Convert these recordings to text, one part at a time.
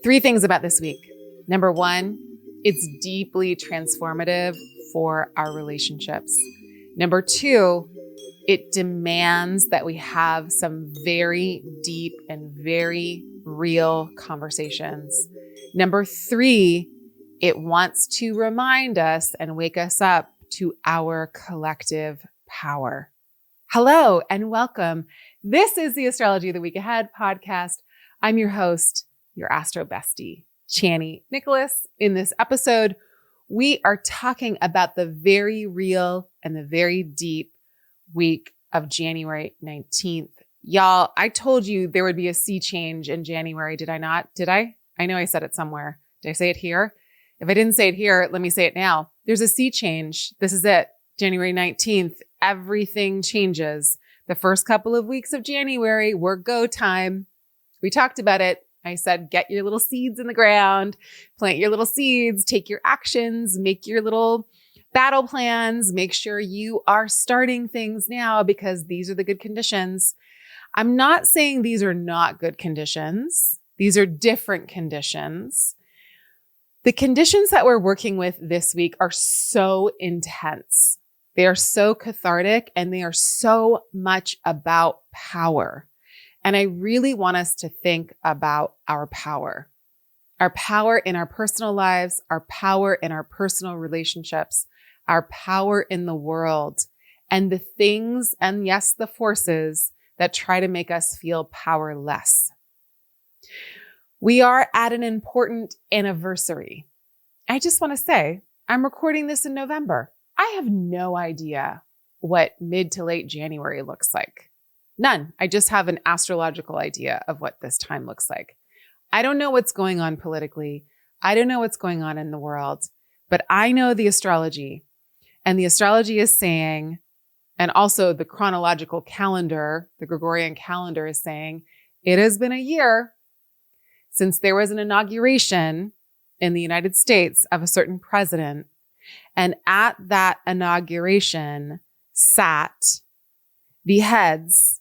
Three things about this week. Number one, it's deeply transformative for our relationships. Number two, it demands that we have some very deep and very real conversations. Number three, it wants to remind us and wake us up to our collective power. Hello and welcome. This is the Astrology of the Week Ahead podcast. I'm your host, your astro bestie, Chani Nicholas. In this episode, we are talking about the very real and the very deep week of January 19th. Y'all, I told you there would be a sea change in January. Did I not? Did I? I know I said it somewhere. Did I say it here? If I didn't say it here, let me say it now. There's a sea change. This is it. January 19th. Everything changes. The first couple of weeks of January were go time. We talked about it. I said, get your little seeds in the ground, plant your little seeds, take your actions, make your little battle plans, make sure you are starting things now because these are the good conditions. I'm not saying these are not good conditions. These are different conditions. The conditions that we're working with this week are so intense. They are so cathartic and they are so much about power. And I really want us to think about our power in our personal lives, our power in our personal relationships, our power in the world, and the things, and yes, the forces that try to make us feel powerless. We are at an important anniversary. I just want to say, I'm recording this in November. I have no idea what mid to late January looks like. None. I just have an astrological idea of what this time looks like. I don't know what's going on politically. I don't know what's going on in the world, but I know the astrology. And the astrology is saying, and also the chronological calendar, the Gregorian calendar is saying, it has been a year since there was an inauguration in the United States of a certain president. And at that inauguration sat the heads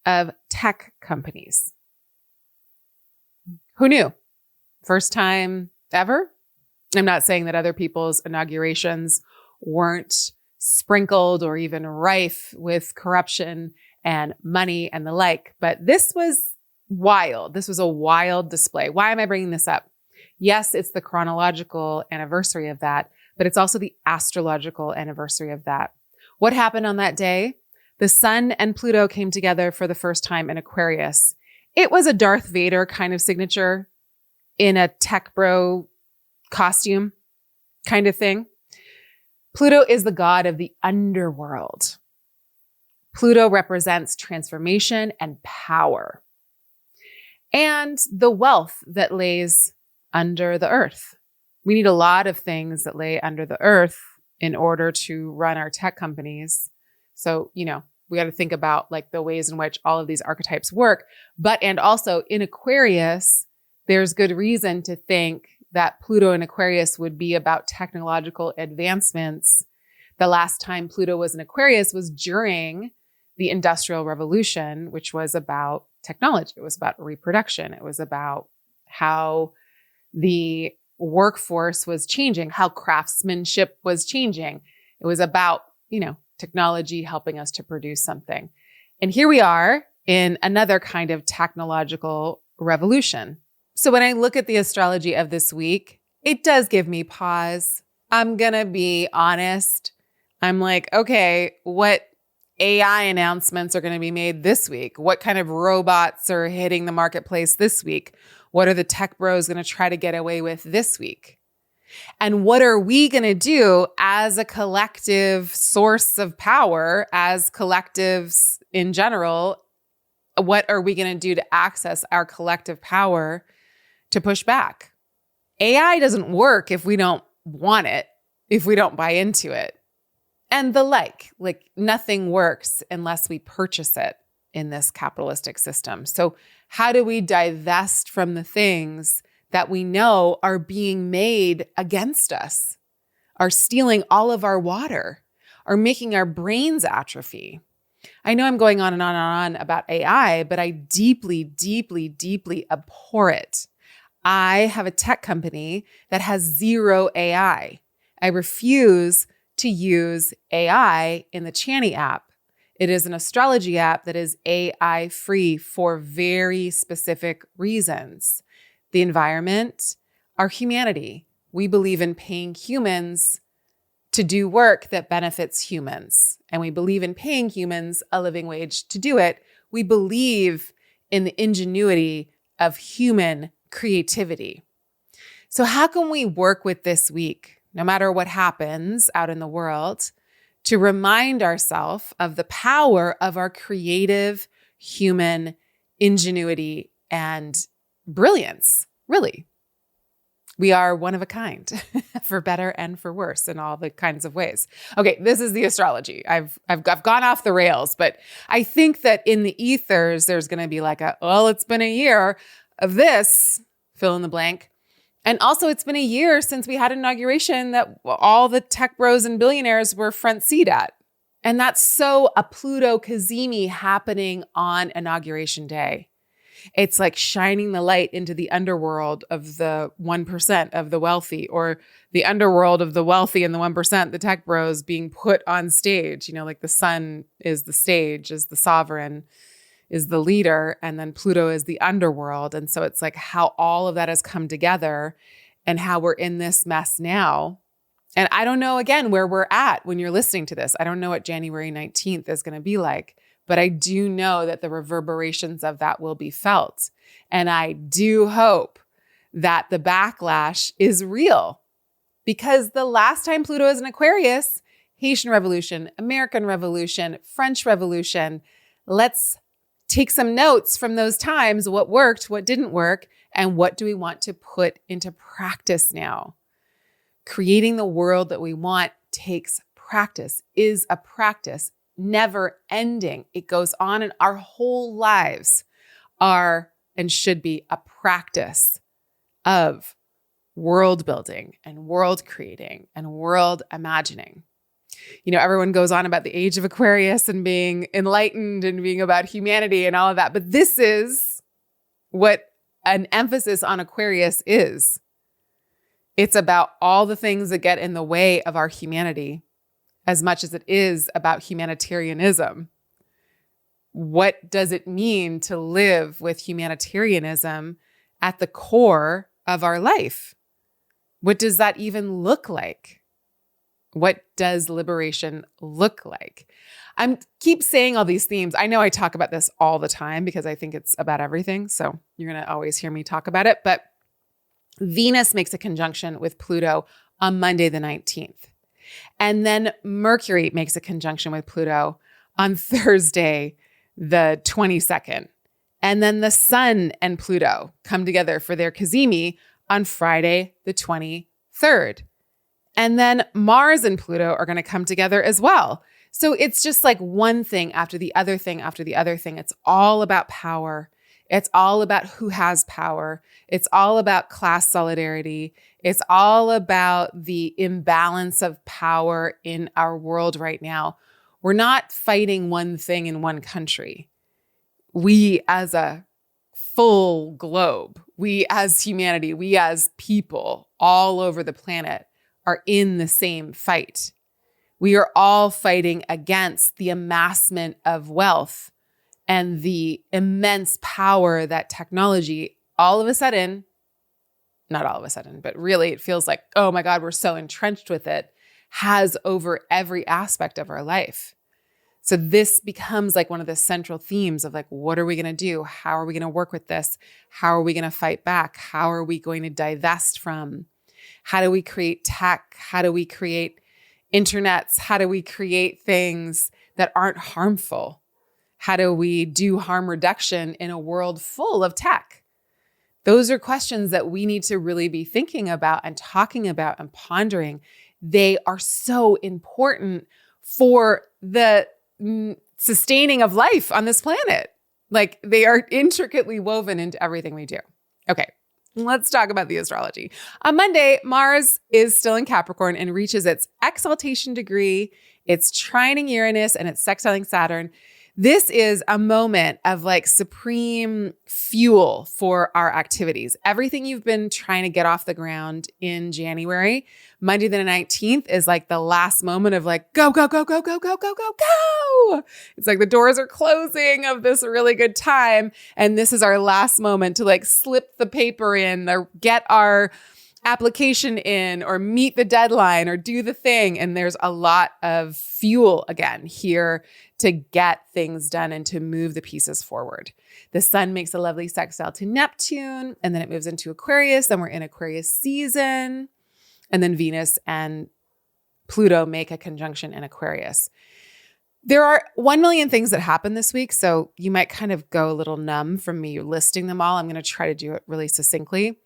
of tech companies. Who knew? First time ever? I'm not saying that other people's inaugurations weren't sprinkled or even rife with corruption and money and the like, but this was wild. This was a wild display. Why am I bringing this up? Yes, it's the chronological anniversary of that, but it's also the astrological anniversary of that. What happened on that day? The sun and Pluto came together for the first time in Aquarius. It was a Darth Vader kind of signature in a tech bro costume kind of thing. Pluto is the god of the underworld. Pluto represents transformation and power and the wealth that lays under the earth. We need a lot of things that lay under the earth in order to run our tech companies. So, we got to think about like the ways in which all of these archetypes work. And also in Aquarius, there's good reason to think that Pluto in Aquarius would be about technological advancements. The last time Pluto was in Aquarius was during the Industrial Revolution, which was about technology. It was about reproduction. It was about how the workforce was changing, how craftsmanship was changing. It was about, technology helping us to produce something. And here we are in another kind of technological revolution. So when I look at the astrology of this week, it does give me pause. I'm going to be honest. I'm like, okay, what AI announcements are going to be made this week? What kind of robots are hitting the marketplace this week? What are the tech bros going to try to get away with this week? And what are we going to do as a collective source of power, as collectives in general? What are we going to do to access our collective power to push back? AI doesn't work if we don't want it, if we don't buy into it. And the like nothing works unless we purchase it in this capitalistic system. So how do we divest from the things that we know are being made against us, are stealing all of our water, are making our brains atrophy? I know I'm going on and on and on about AI, but I deeply, deeply, deeply abhor it. I have a tech company that has zero AI. I refuse to use AI in the Chani app. It is an astrology app that is AI free for very specific reasons. The environment, our humanity. We believe in paying humans to do work that benefits humans. And we believe in paying humans a living wage to do it. We believe in the ingenuity of human creativity. So how can we work with this week, no matter what happens out in the world, to remind ourselves of the power of our creative human ingenuity and brilliance, really? We are one of a kind, for better and for worse in all the kinds of ways. Okay, this is the astrology. I've gone off the rails, but I think that in the ethers, there's going to be like it's been a year of this, fill in the blank. And also it's been a year since we had an inauguration that all the tech bros and billionaires were front seat at. And that's so a Pluto cazimi happening on inauguration day. It's like shining the light into the underworld of the 1% of the wealthy, or the underworld of the wealthy and the 1%, the tech bros being put on stage. Like the sun is the stage, is the sovereign, is the leader, and then Pluto is the underworld. And so it's like how all of that has come together and how we're in this mess now. And I don't know, again, where we're at when you're listening to this. I don't know what January 19th is going to be like. But I do know that the reverberations of that will be felt. And I do hope that the backlash is real. Because the last time Pluto was in Aquarius, Haitian Revolution, American Revolution, French Revolution, let's take some notes from those times. What worked, what didn't work, and what do we want to put into practice now? Creating the world that we want takes practice, is a practice. Never ending. It goes on, and our whole lives are and should be a practice of world building and world creating and world imagining. Everyone goes on about the age of Aquarius and being enlightened and being about humanity and all of that. But this is what an emphasis on Aquarius is. It's about all the things that get in the way of our humanity, as much as it is about humanitarianism. What does it mean to live with humanitarianism at the core of our life? What does that even look like? What does liberation look like? I keep saying all these themes. I know I talk about this all the time because I think it's about everything. So you're going to always hear me talk about it. But Venus makes a conjunction with Pluto on Monday the 19th. And then Mercury makes a conjunction with Pluto on Thursday, the 22nd. And then the Sun and Pluto come together for their cazimi on Friday, the 23rd. And then Mars and Pluto are going to come together as well. So it's just like one thing after the other thing after the other thing. It's all about power. It's all about who has power. It's all about class solidarity. It's all about the imbalance of power in our world right now. We're not fighting one thing in one country. We as a full globe, we as humanity, we as people all over the planet are in the same fight. We are all fighting against the amassment of wealth and the immense power that technology all of a sudden, not all of a sudden, but really it feels like, oh my God, we're so entrenched with it, has over every aspect of our life. So this becomes like one of the central themes of like, what are we going to do? How are we going to work with this? How are we going to fight back? How are we going to divest from? How do we create tech? How do we create internets? How do we create things that aren't harmful? How do we do harm reduction in a world full of tech? Those are questions that we need to really be thinking about and talking about and pondering. They are so important for the sustaining of life on this planet. Like they are intricately woven into everything we do. Okay, let's talk about the astrology. On Monday, Mars is still in Capricorn and reaches its exaltation degree. It's trining Uranus and it's sextiling Saturn. This is a moment of like supreme fuel for our activities. Everything you've been trying to get off the ground in January, Monday the 19th is like the last moment of like, go, go, go, go, go, go, go, go, go. It's like the doors are closing of this really good time. And this is our last moment to like slip the paper in or get our application in or meet the deadline or do the thing. And there's a lot of fuel again here to get things done and to move the pieces forward. The sun makes a lovely sextile to Neptune, and then it moves into Aquarius. Then we're in Aquarius season. And then Venus and Pluto make a conjunction in Aquarius. There are 1 million things that happen this week, so you might kind of go a little numb from me listing them all. I'm going to try to do it really succinctly.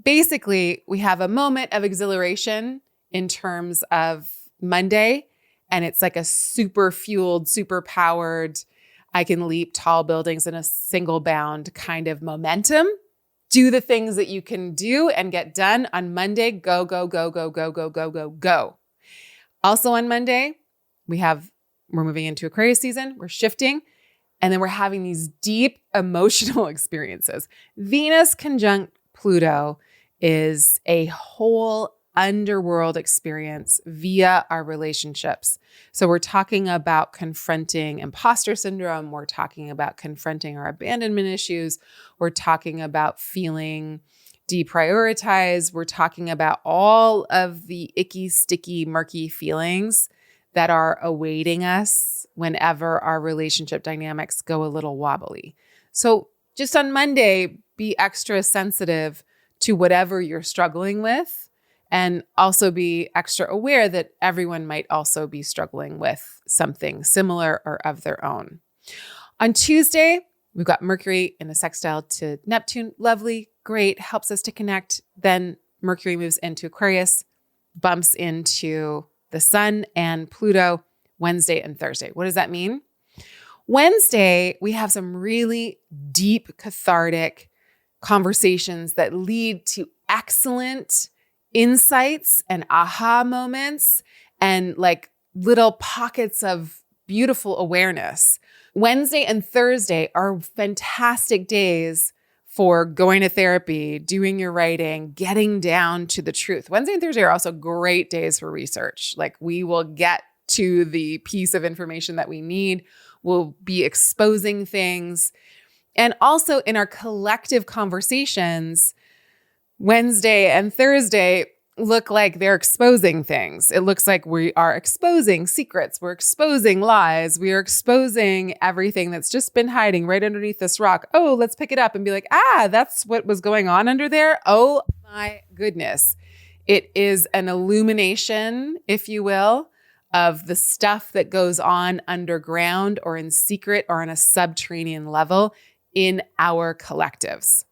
Basically, we have a moment of exhilaration in terms of Monday, and it's like a super fueled, super powered, I can leap tall buildings in a single bound kind of momentum. Do the things that you can do and get done on Monday. Go, go, go, go, go, go, go, go, go. Also on Monday, we're moving into Aquarius season. We're shifting. And then we're having these deep emotional experiences. Venus conjunct Pluto is a whole underworld experience via our relationships. So we're talking about confronting imposter syndrome. We're talking about confronting our abandonment issues. We're talking about feeling deprioritized. We're talking about all of the icky, sticky, murky feelings that are awaiting us whenever our relationship dynamics go a little wobbly. So just on Monday, be extra sensitive to whatever you're struggling with, and also be extra aware that everyone might also be struggling with something similar or of their own. On Tuesday, we've got Mercury in a sextile to Neptune. Lovely, great, helps us to connect. Then Mercury moves into Aquarius, bumps into the sun and Pluto Wednesday and Thursday. What does that mean? Wednesday, we have some really deep, cathartic conversations that lead to excellent insights and aha moments and like little pockets of beautiful awareness. Wednesday and Thursday are fantastic days for going to therapy, doing your writing, getting down to the truth. Wednesday and Thursday are also great days for research. Like we will get to the piece of information that we need. We'll be exposing things. And also in our collective conversations, Wednesday and Thursday look like they're exposing things. It looks like we are exposing secrets. We're exposing lies. We are exposing everything that's just been hiding right underneath this rock. Oh, let's pick it up and be like, that's what was going on under there. Oh my goodness. It is an illumination, if you will, of the stuff that goes on underground or in secret or on a subterranean level in our collectives.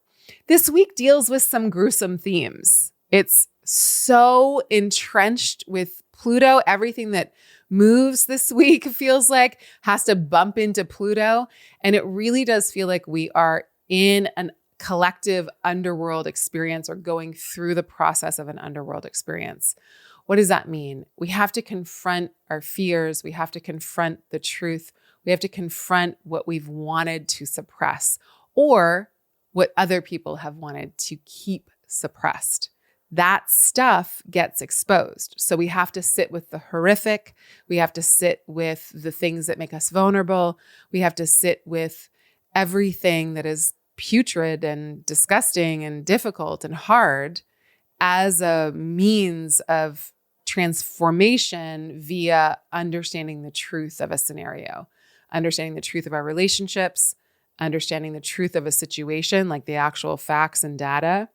This week deals with some gruesome themes. It's so entrenched with Pluto. Everything that moves this week feels like has to bump into Pluto. And it really does feel like we are in a collective underworld experience or going through the process of an underworld experience. What does that mean? We have to confront our fears. We have to confront the truth. We have to confront what we've wanted to suppress or what other people have wanted to keep suppressed. That stuff gets exposed. So we have to sit with the horrific. We have to sit with the things that make us vulnerable. We have to sit with everything that is putrid and disgusting and difficult and hard as a means of transformation via understanding the truth of a scenario, understanding the truth of our relationships, understanding the truth of a situation, like the actual facts and data,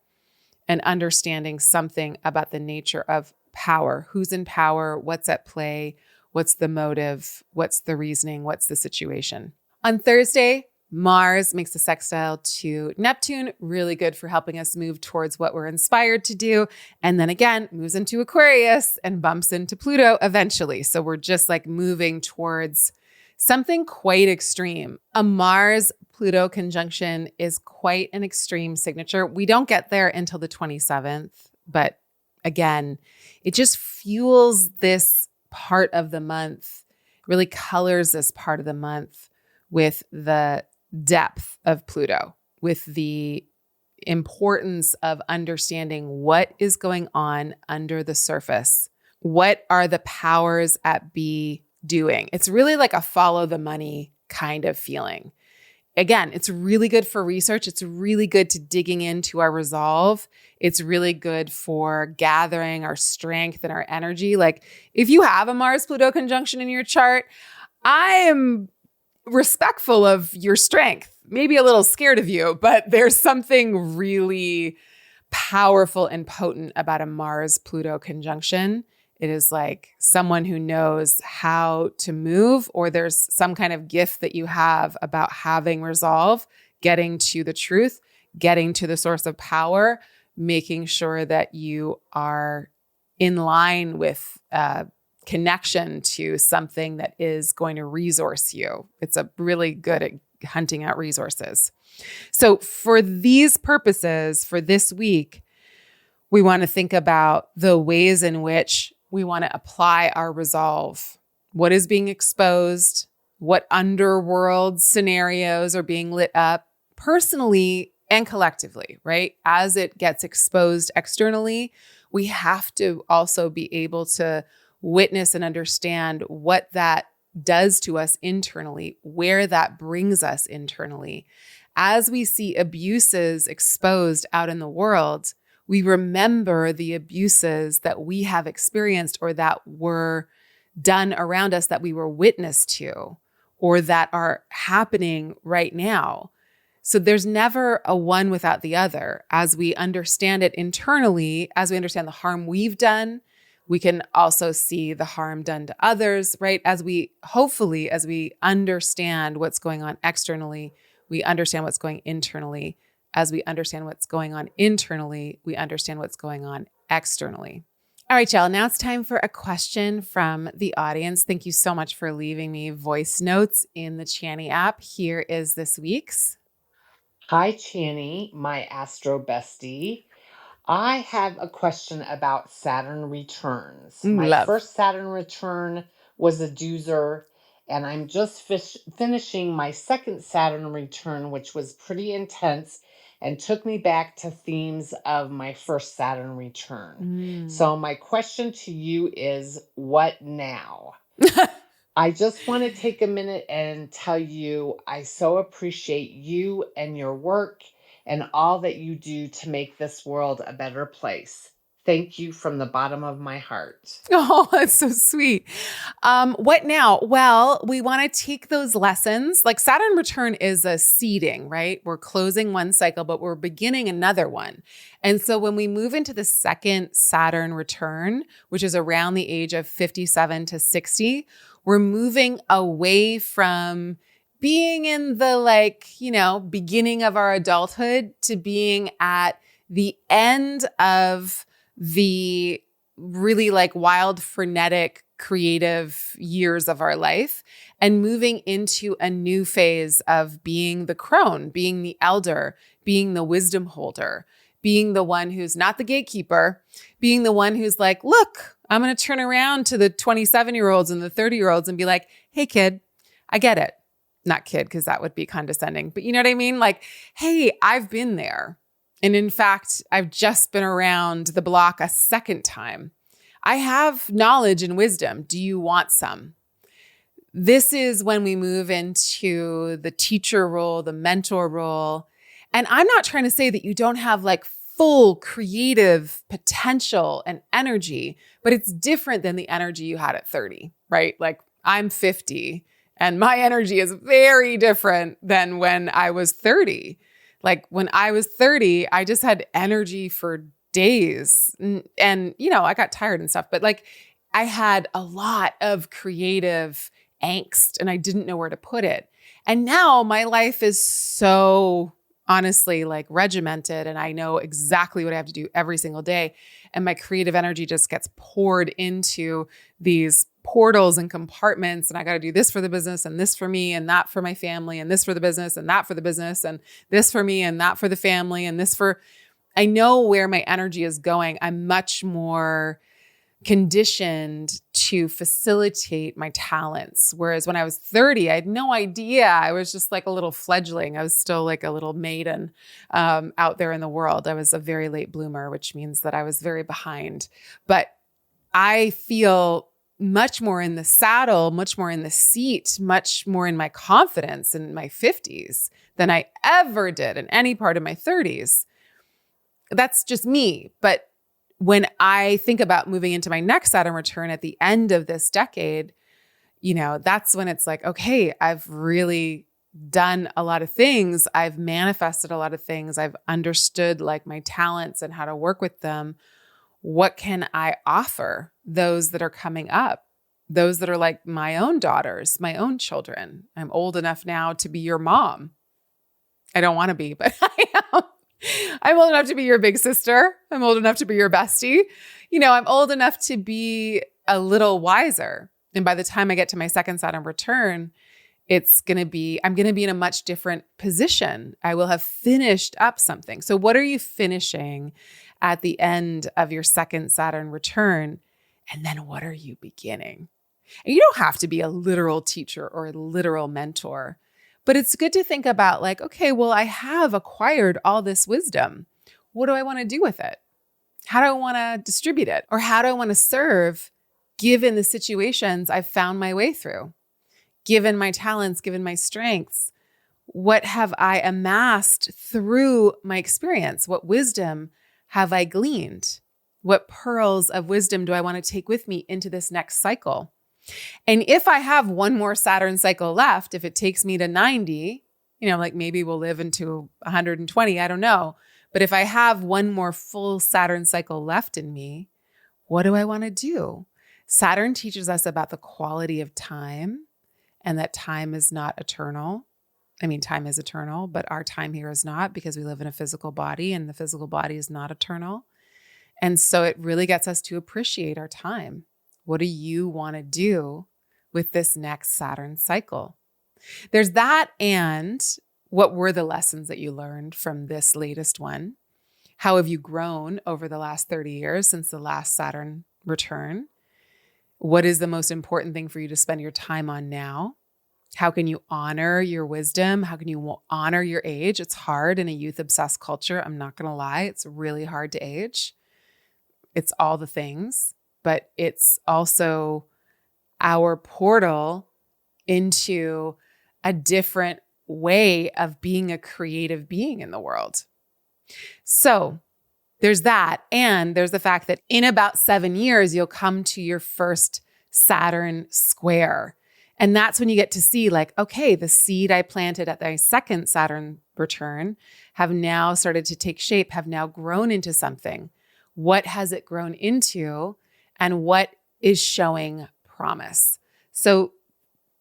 and understanding something about the nature of power. Who's in power? What's at play? What's the motive? What's the reasoning? What's the situation? On Thursday, Mars makes a sextile to Neptune, really good for helping us move towards what we're inspired to do. And then again, moves into Aquarius and bumps into Pluto eventually. So we're just like moving towards something quite extreme. A Mars-Pluto conjunction is quite an extreme signature. We don't get there until the 27th, but again, it just fuels this part of the month, really colors this part of the month with the depth of Pluto, with the importance of understanding what is going on under the surface. What are the powers at be doing? It's really like a follow the money kind of feeling. Again, it's really good for research. It's really good to digging into our resolve. It's really good for gathering our strength and our energy. Like if you have a Mars-Pluto conjunction in your chart, I am respectful of your strength, maybe a little scared of you, but there's something really powerful and potent about a Mars-Pluto conjunction. It is like someone who knows how to move, or there's some kind of gift that you have about having resolve, getting to the truth, getting to the source of power, making sure that you are in line with connection to something that is going to resource you. It's a really good at hunting out resources. So for these purposes, for this week, we want to think about the ways in which we want to apply our resolve. What is being exposed? What underworld scenarios are being lit up personally and collectively, right? As it gets exposed externally, we have to also be able to witness and understand what that does to us internally, where that brings us internally. As we see abuses exposed out in the world, we remember the abuses that we have experienced or that were done around us that we were witness to or that are happening right now. So there's never a one without the other. As we understand it internally, as we understand the harm we've done, we can also see the harm done to others, right? As we understand what's going on externally, we understand what's going internally. As we understand what's going on internally, we understand what's going on externally. All right, y'all. Now it's time for a question from the audience. Thank you so much for leaving me voice notes in the Chani app. Here is this week's. Hi, Chani, my astro bestie. I have a question about Saturn returns. My Love. first Saturn return was a doozer, and I'm just finishing my second Saturn return, which was pretty intense and took me back to themes of my first Saturn return. So, my question to you is, what now? I just want to take a minute and tell you I so appreciate you and your work and all that you do to make this world a better place. Thank you from the bottom of my heart. Oh, that's so sweet. What now? Well, we want to take those lessons. Like Saturn return is a seeding, right? We're closing one cycle, but we're beginning another one. And so when we move into the second Saturn return, which is around the age of 57 to 60, we're moving away from being in the beginning of our adulthood to being at the end of the really wild, frenetic, creative years of our life and moving into a new phase of being the crone, being the elder, being the wisdom holder, being the one who's not the gatekeeper, being the one who's like, look, I'm going to turn around to the 27-year-olds and the 30-year-olds and be like, hey, kid, I get it. Not kid, because that would be condescending, but you know what I mean? Like, hey, I've been there. And in fact, I've just been around the block a second time. I have knowledge and wisdom. Do you want some? This is when we move into the teacher role, the mentor role. And I'm not trying to say that you don't have full creative potential and energy, but it's different than the energy you had at 30, right? Like I'm 50 and my energy is very different than when I was 30. Like when I was 30, I just had energy for days and I got tired and stuff, but I had a lot of creative angst and I didn't know where to put it. And now my life is so honestly regimented and I know exactly what I have to do every single day. And my creative energy just gets poured into these portals and compartments. And I got to do this for the business and this for me and that for my family and this for the business and that for the business and this for me and that for the family and this for, I know where my energy is going. I'm much more conditioned to facilitate my talents. Whereas when I was 30, I had no idea. I was just like a little fledgling. I was still like a little maiden out there in the world. I was a very late bloomer, which means that I was very behind. But I feel much more in the saddle, much more in the seat, much more in my confidence in my 50s than I ever did in any part of my 30s. That's just me. But when I think about moving into my next Saturn return at the end of this decade, that's when it's like, okay, I've really done a lot of things. I've manifested a lot of things. I've understood like my talents and how to work with them. What can I offer those that are coming up? Those that are like my own daughters, my own children. I'm old enough now to be your mom. I don't want to be, but I am. I'm old enough to be your big sister. I'm old enough to be your bestie. I'm old enough to be a little wiser. And by the time I get to my second Saturn return, I'm going to be in a much different position. I will have finished up something. So what are you finishing at the end of your second Saturn return? And then what are you beginning? And you don't have to be a literal teacher or a literal mentor. But it's good to think about like, okay, well, I have acquired all this wisdom. What do I want to do with it? How do I want to distribute it? Or how do I want to serve given the situations I've found my way through? Given my talents, given my strengths, what have I amassed through my experience? What wisdom have I gleaned? What pearls of wisdom do I want to take with me into this next cycle? And if I have one more Saturn cycle left, if it takes me to 90, like maybe we'll live into 120, I don't know. But if I have one more full Saturn cycle left in me, what do I want to do? Saturn teaches us about the quality of time and that time is not eternal. I mean, time is eternal, but our time here is not because we live in a physical body and the physical body is not eternal. And so it really gets us to appreciate our time. What do you want to do with this next Saturn cycle? There's that, and what were the lessons that you learned from this latest one? How have you grown over the last 30 years since the last Saturn return? What is the most important thing for you to spend your time on now? How can you honor your wisdom? How can you honor your age? It's hard in a youth-obsessed culture. I'm not going to lie. It's really hard to age. It's all the things. But it's also our portal into a different way of being a creative being in the world. So there's that. And there's the fact that in about 7 years, you'll come to your first Saturn square. And that's when you get to see like, okay, the seed I planted at my second Saturn return have now started to take shape, have now grown into something. What has it grown into? And what is showing promise? So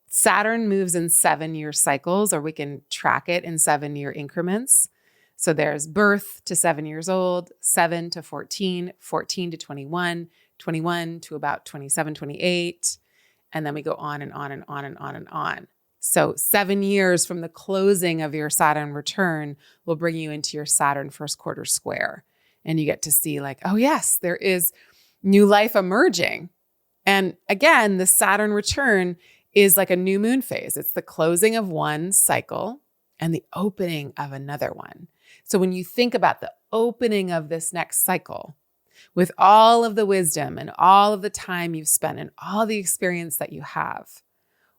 Saturn moves in 7-year cycles, or we can track it in 7-year increments. So there's birth to 7 years old, 7 to 14, 14 to 21, 21 to about 27, 28. And then we go on and on and on and on and on. So 7 years from the closing of your Saturn return will bring you into your Saturn first quarter square. And you get to see like, oh yes, there is new life emerging. And again, the Saturn return is like a new moon phase. It's the closing of one cycle and the opening of another one. So when you think about the opening of this next cycle, with all of the wisdom and all of the time you've spent and all the experience that you have,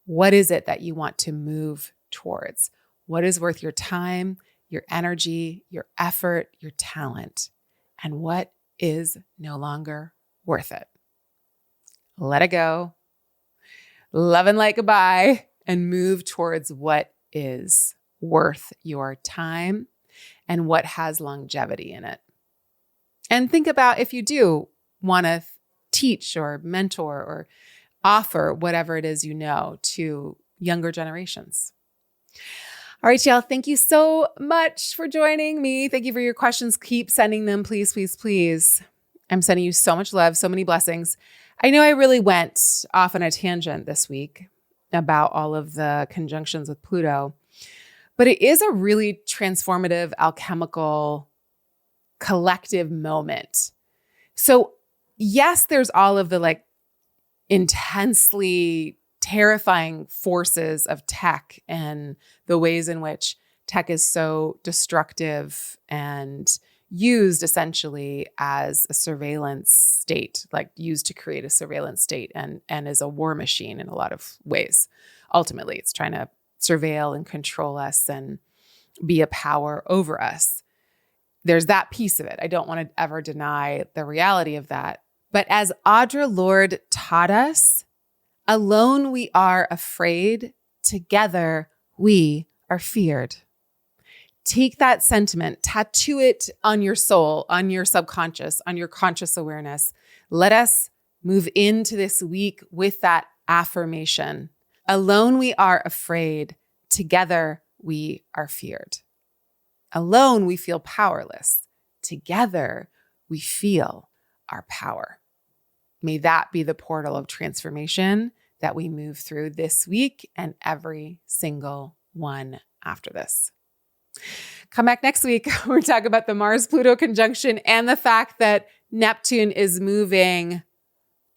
what is it that you want to move towards? What is worth your time, your energy, your effort, your talent? And what is no longer worth it? Let it go. Love and light goodbye, and move towards what is worth your time and what has longevity in it. And think about if you do want to teach or mentor or offer whatever it is you know to younger generations. All right, y'all. Thank you so much for joining me. Thank you for your questions. Keep sending them, please, please, please. I'm sending you so much love, so many blessings. I know I really went off on a tangent this week about all of the conjunctions with Pluto, but it is a really transformative, alchemical, collective moment. So, yes, there's all of the like intensely terrifying forces of tech and the ways in which tech is so destructive and used essentially as a surveillance state, like used to create a surveillance state and is a war machine in a lot of ways. Ultimately, it's trying to surveil and control us and be a power over us. There's that piece of it. I don't want to ever deny the reality of that. But as Audre Lorde taught us, alone we are afraid, together we are feared. Take that sentiment, tattoo it on your soul, on your subconscious, on your conscious awareness. Let us move into this week with that affirmation. Alone we are afraid, together we are feared. Alone we feel powerless, together we feel our power. May that be the portal of transformation that we move through this week and every single one after this. Come back next week. We're talking about the Mars-Pluto conjunction and the fact that Neptune is moving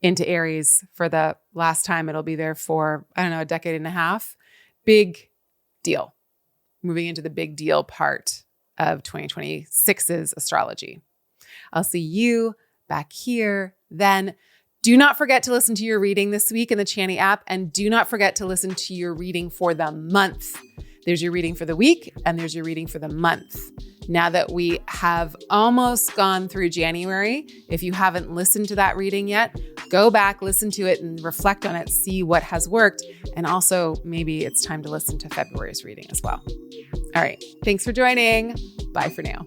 into Aries for the last time. It'll be there for, a decade and a half. Big deal. Moving into the big deal part of 2026's astrology. I'll see you back here then. Do not forget to listen to your reading this week in the Chani app, and do not forget to listen to your reading for the month. There's your reading for the week, and there's your reading for the month. Now that we have almost gone through January, if you haven't listened to that reading yet, go back, listen to it, and reflect on it, see what has worked. And also, maybe it's time to listen to February's reading as well. All right. Thanks for joining. Bye for now.